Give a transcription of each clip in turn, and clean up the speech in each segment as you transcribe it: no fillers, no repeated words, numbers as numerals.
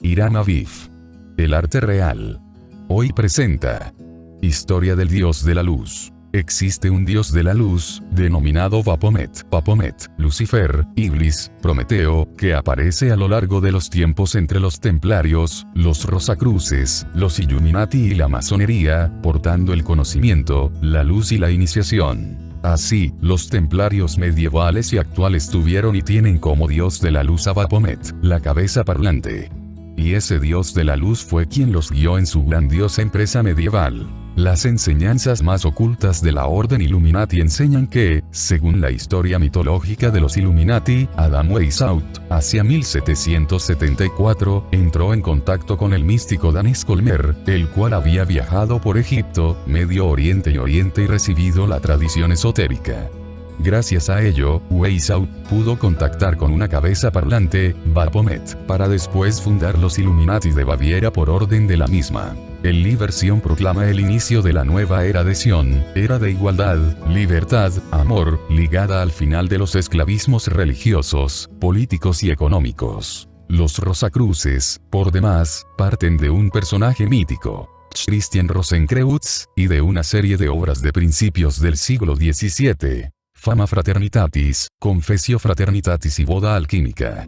Hiram Aviv. El arte real. Hoy presenta. Historia del dios de la luz. Existe un dios de la luz, denominado Baphomet, Lucifer, Iblis, Prometeo, que aparece a lo largo de los tiempos entre los templarios, los rosacruces, los Illuminati y la masonería, portando el conocimiento, la luz y la iniciación. Así, los templarios medievales y actuales tuvieron y tienen como dios de la luz a Baphomet, la cabeza parlante. Y ese dios de la luz fue quien los guió en su grandiosa empresa medieval. Las enseñanzas más ocultas de la Orden Illuminati enseñan que, según la historia mitológica de los Illuminati, Adam Weishaupt, hacia 1774, entró en contacto con el místico Dan Skolmer, el cual había viajado por Egipto, Medio Oriente y recibido la tradición esotérica. Gracias a ello, Weishaupt pudo contactar con una cabeza parlante, Baphomet, para después fundar los Illuminati de Baviera por orden de la misma. El Liberción proclama el inicio de la nueva era de Sion, era de igualdad, libertad, amor, ligada al final de los esclavismos religiosos, políticos y económicos. Los Rosacruces, por demás, parten de un personaje mítico, Christian Rosenkreutz, y de una serie de obras de principios del siglo XVII. Fama Fraternitatis, Confessio Fraternitatis y Boda Alquímica.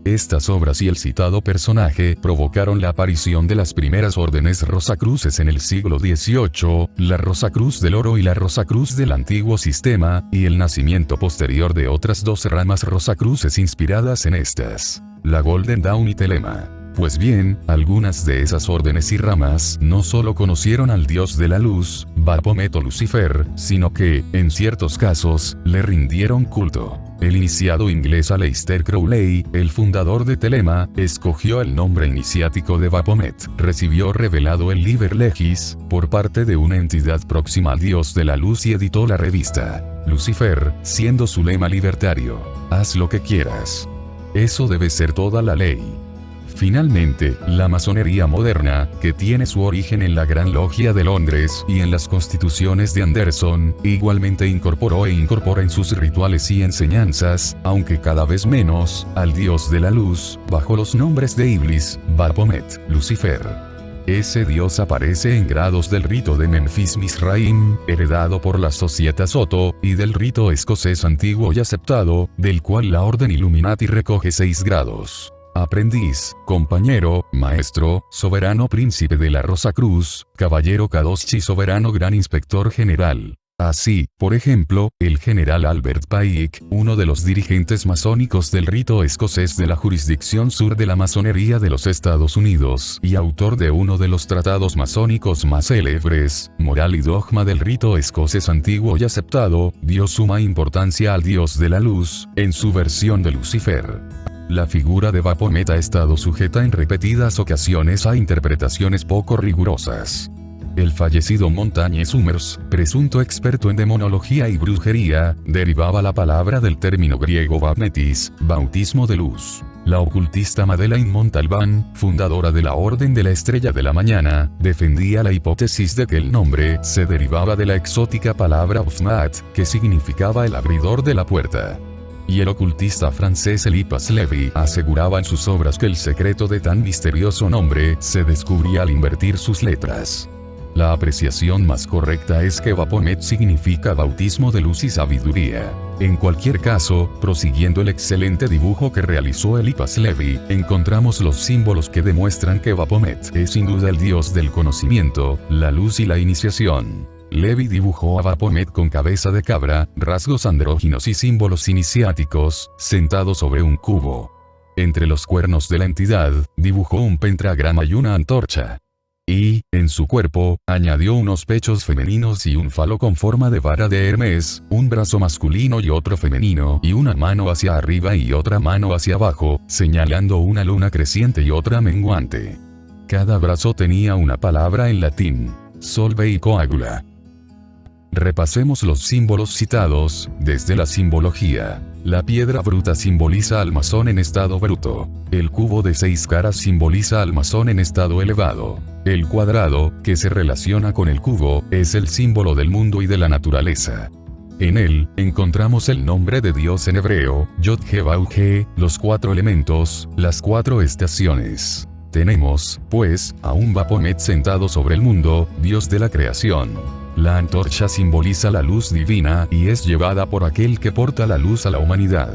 Estas obras y el citado personaje provocaron la aparición de las primeras órdenes rosacruces en el siglo XVIII, la Rosacruz del Oro y la Rosacruz del Antiguo Sistema, y el nacimiento posterior de otras dos ramas rosacruces inspiradas en estas, la Golden Dawn y Telema. Pues bien, algunas de esas órdenes y ramas no solo conocieron al dios de la luz, Baphomet o Lucifer, sino que, en ciertos casos, le rindieron culto. El iniciado inglés Aleister Crowley, el fundador de Telema, escogió el nombre iniciático de Baphomet, recibió revelado el Liber Legis, por parte de una entidad próxima al dios de la luz y editó la revista Lucifer, siendo su lema libertario: haz lo que quieras. Eso debe ser toda la ley. Finalmente, la masonería moderna, que tiene su origen en la Gran Logia de Londres y en las constituciones de Anderson, igualmente incorporó e incorpora en sus rituales y enseñanzas, aunque cada vez menos, al dios de la luz, bajo los nombres de Iblis, Baphomet, Lucifer. Ese dios aparece en grados del rito de Memphis Mizraim, heredado por la Società Soto, y del rito escocés antiguo y aceptado, del cual la Orden Illuminati recoge 6 grados. Aprendiz, compañero, maestro, soberano príncipe de la Rosacruz, caballero Kadoshi, soberano gran inspector general. Así, por ejemplo, el general Albert Pike, uno de los dirigentes masónicos del rito escocés de la jurisdicción sur de la masonería de los Estados Unidos, y autor de uno de los tratados masónicos más célebres, Moral y Dogma del rito escocés antiguo y aceptado, dio suma importancia al dios de la luz, en su versión de Lucifer. La figura de Baphomet ha estado sujeta en repetidas ocasiones a interpretaciones poco rigurosas. El fallecido Montaigne Summers, presunto experto en demonología y brujería, derivaba la palabra del término griego bapnetis, bautismo de luz. La ocultista Madeleine Montalbán, fundadora de la Orden de la Estrella de la Mañana, defendía la hipótesis de que el nombre se derivaba de la exótica palabra Baphomet, que significaba el abridor de la puerta. Y el ocultista francés Eliphas Lévy aseguraba en sus obras que el secreto de tan misterioso nombre se descubría al invertir sus letras. La apreciación más correcta es que Baphomet significa bautismo de luz y sabiduría. En cualquier caso, prosiguiendo el excelente dibujo que realizó Eliphas Lévy, encontramos los símbolos que demuestran que Baphomet es sin duda el dios del conocimiento, la luz y la iniciación. Lévy dibujó a Baphomet con cabeza de cabra, rasgos andróginos y símbolos iniciáticos, sentado sobre un cubo. Entre los cuernos de la entidad, dibujó un pentagrama y una antorcha. Y, en su cuerpo, añadió unos pechos femeninos y un falo con forma de vara de Hermes, un brazo masculino y otro femenino, y una mano hacia arriba y otra mano hacia abajo, señalando una luna creciente y otra menguante. Cada brazo tenía una palabra en latín: solve y coagula. Repasemos los símbolos citados, desde la simbología. La piedra bruta simboliza al masón en estado bruto. El cubo de 6 caras simboliza al masón en estado elevado. El cuadrado, que se relaciona con el cubo, es el símbolo del mundo y de la naturaleza. En él, encontramos el nombre de Dios en hebreo, Yod-He-Vau-He, los 4 elementos, las 4 estaciones. Tenemos, pues, a un Baphomet sentado sobre el mundo, Dios de la creación. La antorcha simboliza la luz divina y es llevada por aquel que porta la luz a la humanidad.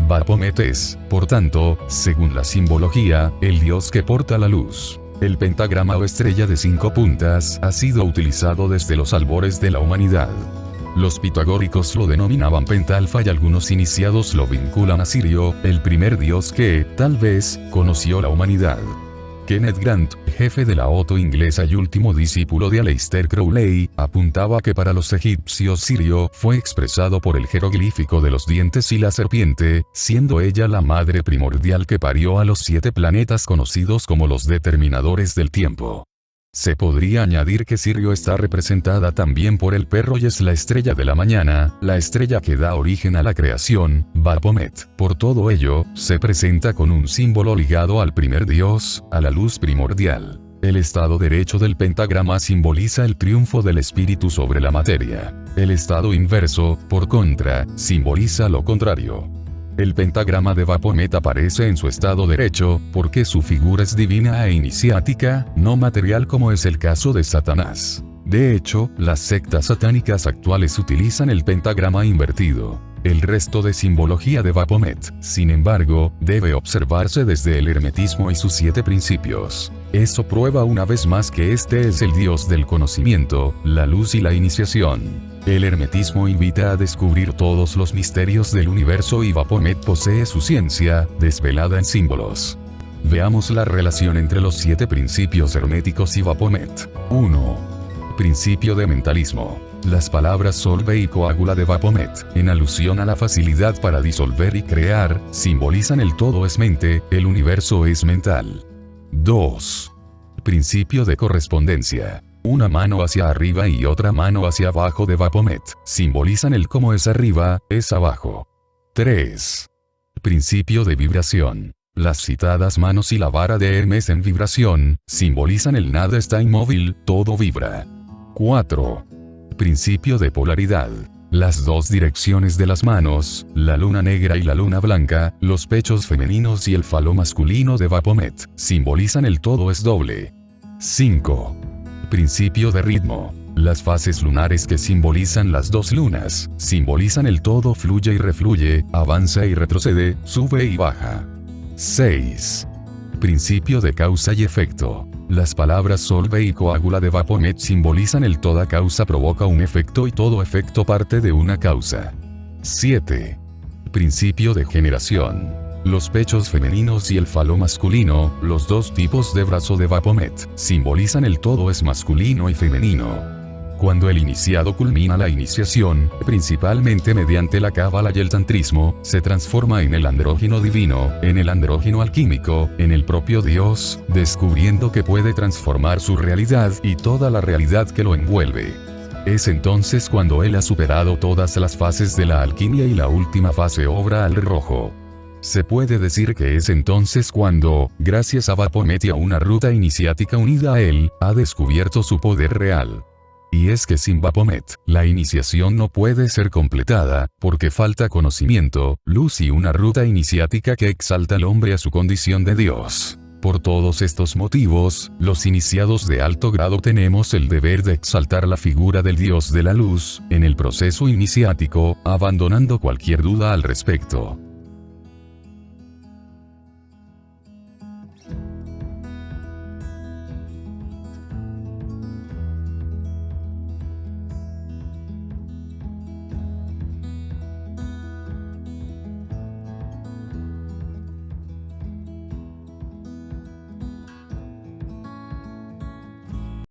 Baphomet es, por tanto, según la simbología, el Dios que porta la luz. El pentagrama o estrella de 5 puntas ha sido utilizado desde los albores de la humanidad. Los pitagóricos lo denominaban pentalfa y algunos iniciados lo vinculan a Sirio, el primer dios que, tal vez, conoció la humanidad. Kenneth Grant, jefe de la OTO inglesa y último discípulo de Aleister Crowley, apuntaba que para los egipcios Sirio fue expresado por el jeroglífico de los dientes y la serpiente, siendo ella la madre primordial que parió a los 7 planetas conocidos como los determinadores del tiempo. Se podría añadir que Sirio está representada también por el perro y es la estrella de la mañana, la estrella que da origen a la creación, Baphomet. Por todo ello, se presenta con un símbolo ligado al primer dios, a la luz primordial. El estado derecho del pentagrama simboliza el triunfo del espíritu sobre la materia. El estado inverso, por contra, simboliza lo contrario. El pentagrama de Baphomet aparece en su estado derecho, porque su figura es divina e iniciática, no material como es el caso de Satanás. De hecho, las sectas satánicas actuales utilizan el pentagrama invertido. El resto de simbología de Baphomet, sin embargo, debe observarse desde el hermetismo y sus 7 principios. Eso prueba una vez más que este es el Dios del conocimiento, la luz y la iniciación. El hermetismo invita a descubrir todos los misterios del universo y Baphomet posee su ciencia, desvelada en símbolos. Veamos la relación entre los 7 principios herméticos y Baphomet. 1. Principio de mentalismo. Las palabras solve y coágula de Baphomet, en alusión a la facilidad para disolver y crear, simbolizan el todo es mente, el universo es mental. 2. Principio de correspondencia. Una mano hacia arriba y otra mano hacia abajo de Baphomet, simbolizan el cómo es arriba, es abajo. 3. Principio de vibración. Las citadas manos y la vara de Hermes en vibración, simbolizan el nada está inmóvil, todo vibra. 4. Principio de polaridad. Las 2 direcciones de las manos, la luna negra y la luna blanca, los pechos femeninos y el falo masculino de Baphomet, simbolizan el todo es doble. 5. Principio de ritmo. Las fases lunares que simbolizan las 2 lunas, simbolizan el todo fluye y refluye, avanza y retrocede, sube y baja. 6. Principio de causa y efecto. Las palabras solve y coágula de Baphomet simbolizan el toda causa provoca un efecto y todo efecto parte de una causa. 7. Principio de generación. Los pechos femeninos y el falo masculino, los 2 tipos de brazo de Baphomet, simbolizan el todo es masculino y femenino. Cuando el iniciado culmina la iniciación, principalmente mediante la cábala y el tantrismo, se transforma en el andrógino divino, en el andrógino alquímico, en el propio Dios, descubriendo que puede transformar su realidad y toda la realidad que lo envuelve. Es entonces cuando él ha superado todas las fases de la alquimia y la última fase obra al rojo. Se puede decir que es entonces cuando, gracias a Baphomet y a una ruta iniciática unida a él, ha descubierto su poder real. Y es que sin Baphomet, la iniciación no puede ser completada, porque falta conocimiento, luz y una ruta iniciática que exalta al hombre a su condición de Dios. Por todos estos motivos, los iniciados de alto grado tenemos el deber de exaltar la figura del Dios de la luz, en el proceso iniciático, abandonando cualquier duda al respecto.